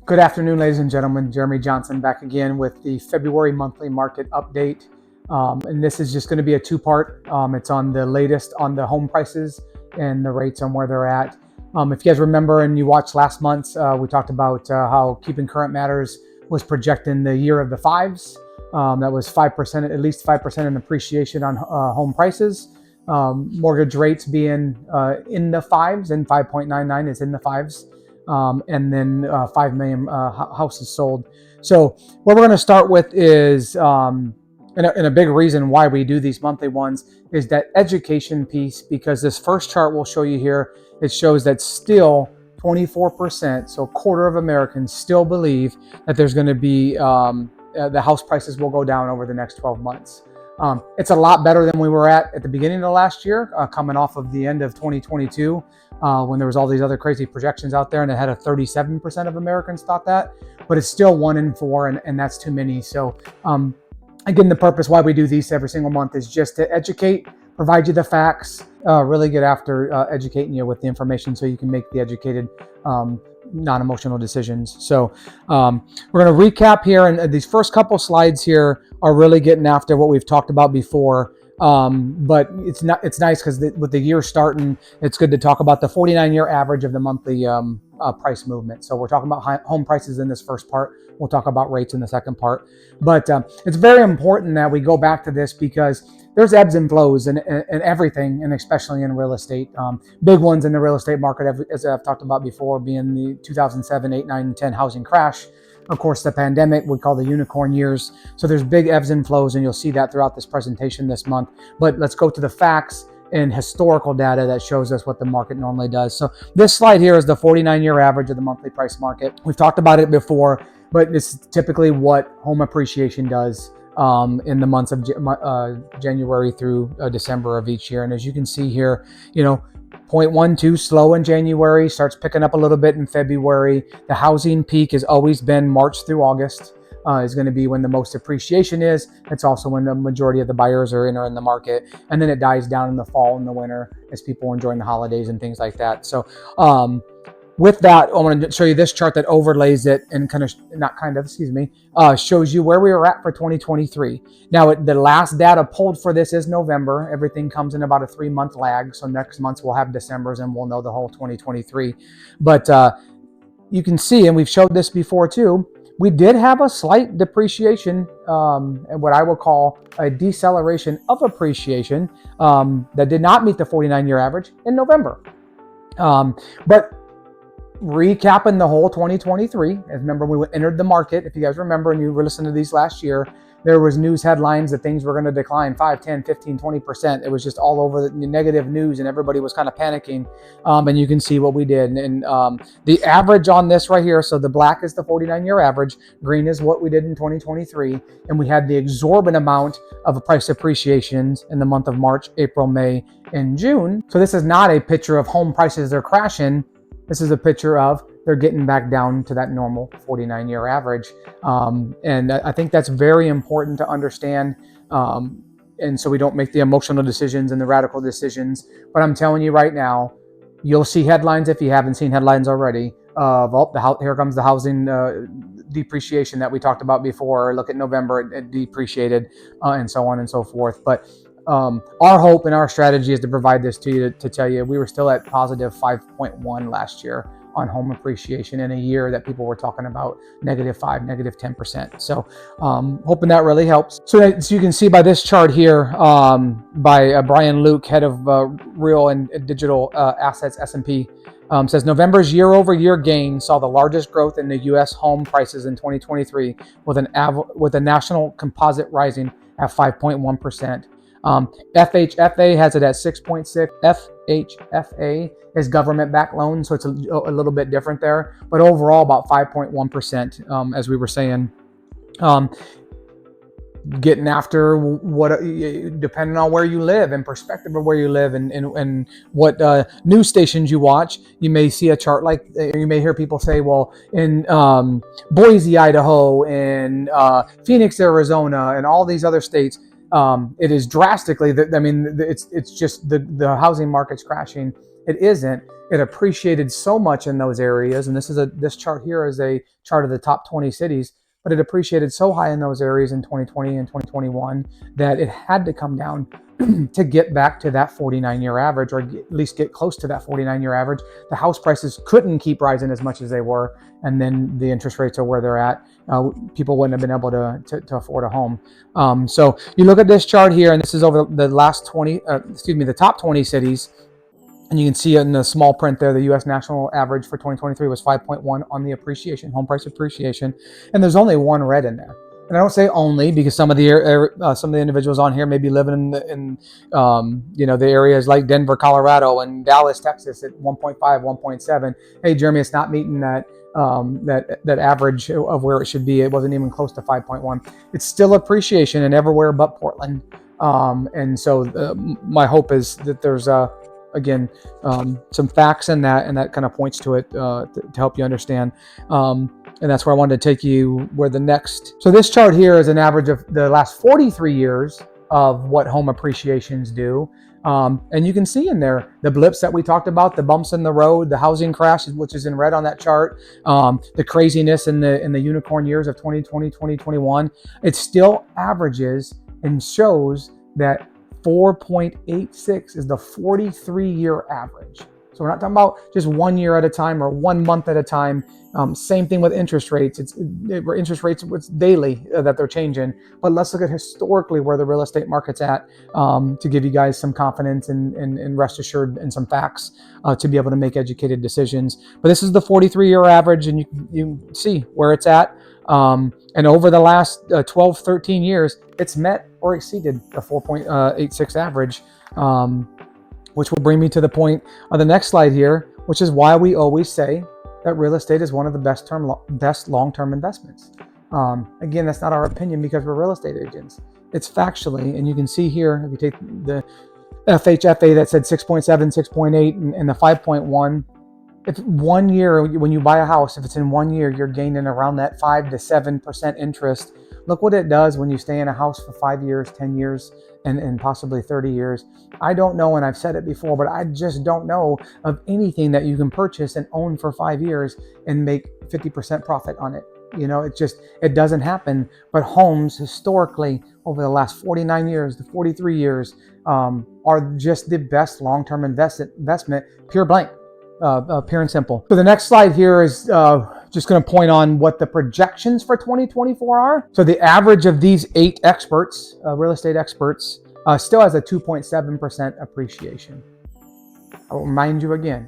Good afternoon, ladies and gentlemen. Jeremy Johnson back again with the February monthly market update. And this is just going to be a two-part. It's on the latest on the home prices and the rates on where they're at. If you guys remember and you watched last month, we talked about how Keeping Current Matters was projecting the year of the fives. That was 5%, at least 5% in appreciation on home prices. Mortgage rates being in the fives, and 5.99 is in the fives. And then 5 million houses sold. So what we're going to start with is, and a big reason why we do these monthly ones is that education piece, because this first chart we'll show you here, it shows that still 24%, so a quarter of Americans still believe that there's going to be, the house prices will go down over the next 12 months. It's a lot better than we were at the beginning of last year, coming off of the end of 2022, when there was all these other crazy projections out there, and it had a 37% of Americans thought that, but it's still 1 in 4, and that's too many. So again, the purpose why we do these every single month is just to educate, provide you the facts, really get after educating you with the information so you can make the educated, non-emotional decisions. So we're going to recap here, and these first couple slides here are really getting after what we've talked about before. But it's nice because with the year starting, it's good to talk about the 49-year average of the monthly price movement. So we're talking about home prices in this first part. We'll talk about rates in the second part. But it's very important that we go back to this because there's ebbs and flows in everything, and especially in real estate. Big ones in the real estate market, as I've talked about before, being the 2007, 8, 9, and 10 housing crash. Of course, the pandemic we call the unicorn years. So there's big ebbs and flows, and you'll see that throughout this presentation this month. But let's go to the facts and historical data that shows us what the market normally does. So this slide here is the 49-year average of the monthly price market. We've talked about it before, but this is typically what home appreciation does in the months of January through December of each year. And as you can see here, 0.12 slow in January, starts picking up a little bit in February. The housing peak has always been March through August, is going to be when the most appreciation is. It's also when the majority of the buyers are entering the market. And then it dies down in the fall and the winter as people are enjoying the holidays and things like that. So with that, I want to show you this chart that overlays it and shows you where we were at for 2023. Now, the last data pulled for this is November. Everything comes in about a 3-month lag. So next month we'll have December's and we'll know the whole 2023. But you can see, and we've showed this before too, we did have a slight depreciation, and what I will call a deceleration of appreciation that did not meet the 49-year average in November. But recapping the whole 2023, as remember we entered the market, if you guys remember and you were listening to these last year, there was news headlines that things were going to decline 5, 10, 15, 20%. It was just all over the negative news and everybody was kind of panicking. And you can see what we did. And the average on this right here, so the black is the 49-year average, green is what we did in 2023. And we had the exorbitant amount of price appreciations in the month of March, April, May, and June. So this is not a picture of home prices they're crashing. This is a picture of they're getting back down to that normal 49-year average. And I think that's very important to understand. And so we don't make the emotional decisions and the radical decisions. But I'm telling you right now, you'll see headlines if you haven't seen headlines already. Here comes the housing depreciation that we talked about before. Look at November, it depreciated, and so on and so forth. But our hope and our strategy is to provide this to you to tell you we were still at positive 5.1 last year on home appreciation in a year that people were talking about -5, -10%. So hoping that really helps. So you can see by this chart here by Brian Luke, head of real and digital assets S&P, says November's year-over-year gain saw the largest growth in the U.S. home prices in 2023 with a national composite rising at 5.1%. FHFA has it at 6.6. FHFA is government-backed loans, so it's a little bit different there. But overall, about 5.1%, as we were saying. Getting after what, depending on where you live and perspective of where you live and what news stations you watch, you may see a chart like, you may hear people say, well, in Boise, Idaho, and Phoenix, Arizona, and all these other states, it is drastically. It's just the housing market's crashing. It isn't. It appreciated so much in those areas, and this chart here is a chart of the top 20 cities. But it appreciated so high in those areas in 2020 and 2021 that it had to come down to get back to that 49-year average, or at least get close to that 49-year average. The house prices couldn't keep rising as much as they were, and then the interest rates are where they're at. People wouldn't have been able to afford a home. So you look at this chart here, and this is over the the top 20 cities. And you can see in the small print there, the U.S. national average for 2023 was 5.1 on the appreciation, home price appreciation. And there's only one red in there. And I don't say only because some of the individuals on here may be living in the areas like Denver, Colorado, and Dallas, Texas at 1.5, 1.7. Hey, Jeremy, it's not meeting that average of where it should be. It wasn't even close to 5.1. It's still appreciation in everywhere but Portland. And so my hope is that there's again, some facts in that, and that kind of points to it to help you understand. And that's where I wanted to take you. So this chart here is an average of the last 43 years of what home appreciations do. And you can see in there the blips that we talked about, the bumps in the road, the housing crash, which is in red on that chart, the craziness in the unicorn years of 2020, 2021. It still averages and shows that 4.86 is the 43-year average. So we're not talking about just 1 year at a time or 1 month at a time. Same thing with interest rates. It's daily that they're changing. But let's look at historically where the real estate market's at to give you guys some confidence and rest assured and some facts to be able to make educated decisions. But this is the 43-year average, and you see where it's at. And over the last 12, 13 years, it's met or exceeded the 4.86 average, which will bring me to the point of the next slide here, which is why we always say that real estate is one of the best long-term investments. Again, that's not our opinion because we're real estate agents. It's factually, and you can see here, if you take the FHFA that said 6.7, 6.8, and the 5.1, if 1 year, when you buy a house, if it's in 1 year, you're gaining around that 5 to 7% interest. Look what it does when you stay in a house for 5 years, 10 years, and possibly 30 years. I don't know, and I've said it before, but I just don't know of anything that you can purchase and own for 5 years and make 50% profit on it. It doesn't happen. But homes historically over the last 49 years to 43 years are just the best long-term investment, pure blank. Pure and simple. So the next slide here is just going to point on what the projections for 2024 are. So the average of these 8 experts, real estate experts, still has a 2.7% appreciation. I will remind you again,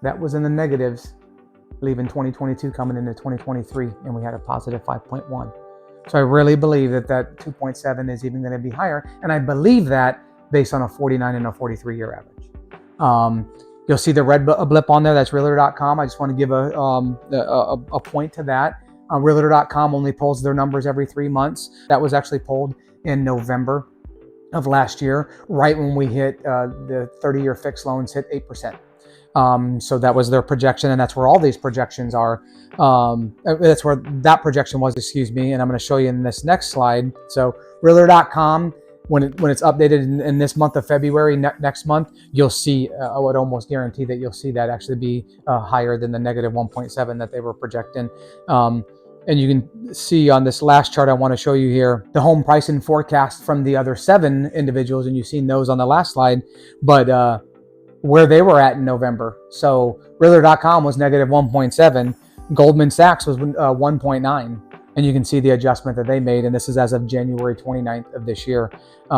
that was in the negatives, leaving 2022 coming into 2023, and we had a positive 5.1. So I really believe that 2.7 is even going to be higher, and I believe that based on a 49 and a 43-year average. You'll see the red blip on there. That's Realtor.com. I just want to give a point to that. Realtor.com only pulls their numbers every 3 months. That was actually pulled in November of last year, right when we hit the 30-year fixed loans hit 8%. So that was their projection, and that's where all these projections are. That's where that projection was, and I'm going to show you in this next slide. So Realtor.com, when it's updated in this month of February, next month, you'll see, I would almost guarantee that you'll see that actually be higher than the negative 1.7 that they were projecting. And you can see on this last chart I want to show you here, the home pricing forecast from the other 7 individuals, and you've seen those on the last slide, but where they were at in November. So Realtor.com was negative 1.7, Goldman Sachs was 1.9. And you can see the adjustment that they made, and this is as of January 29th of this year. They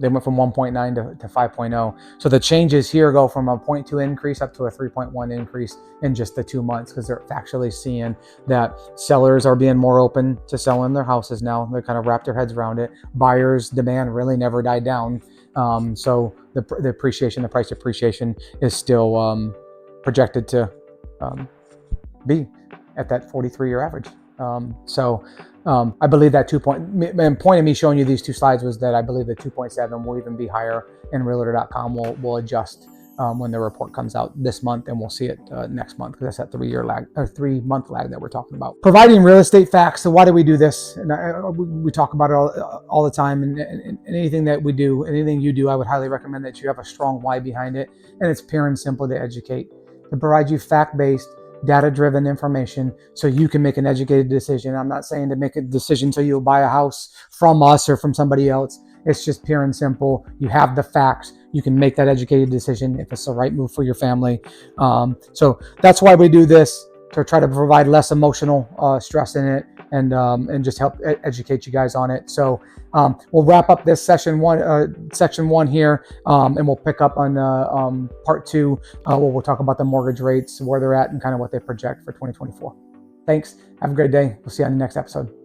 went from 1.9 to 5.0. So the changes here go from a 0.2 increase up to a 3.1 increase in just the 2 months, because they're factually seeing that sellers are being more open to selling their houses now. They kind of wrap their heads around it. Buyers' demand really never died down. So the price appreciation is still projected to be at that 43-year average. I believe that point of me showing you these 2 slides was that I believe that 2.7 will even be higher, and Realtor.com will adjust when the report comes out this month, and we'll see it next month, because that's that 3-month lag that we're talking about. Providing real estate facts. So why do we do this? And we talk about it all the time, and anything that we do, anything you do, I would highly recommend that you have a strong why behind it, and it's pure and simple to educate, to provide you fact-based, data-driven information so you can make an educated decision. I'm not saying to make a decision so you'll buy a house from us or from somebody else. It's just pure and simple. You have the facts. You can make that educated decision if it's the right move for your family. So that's why we do this, to try to provide less emotional stress in it, and just help educate you guys on it. So we'll wrap up this section one here, and we'll pick up on part 2, where we'll talk about the mortgage rates, where they're at, and kind of what they project for 2024. Thanks. Have a great day. We'll see you on the next episode.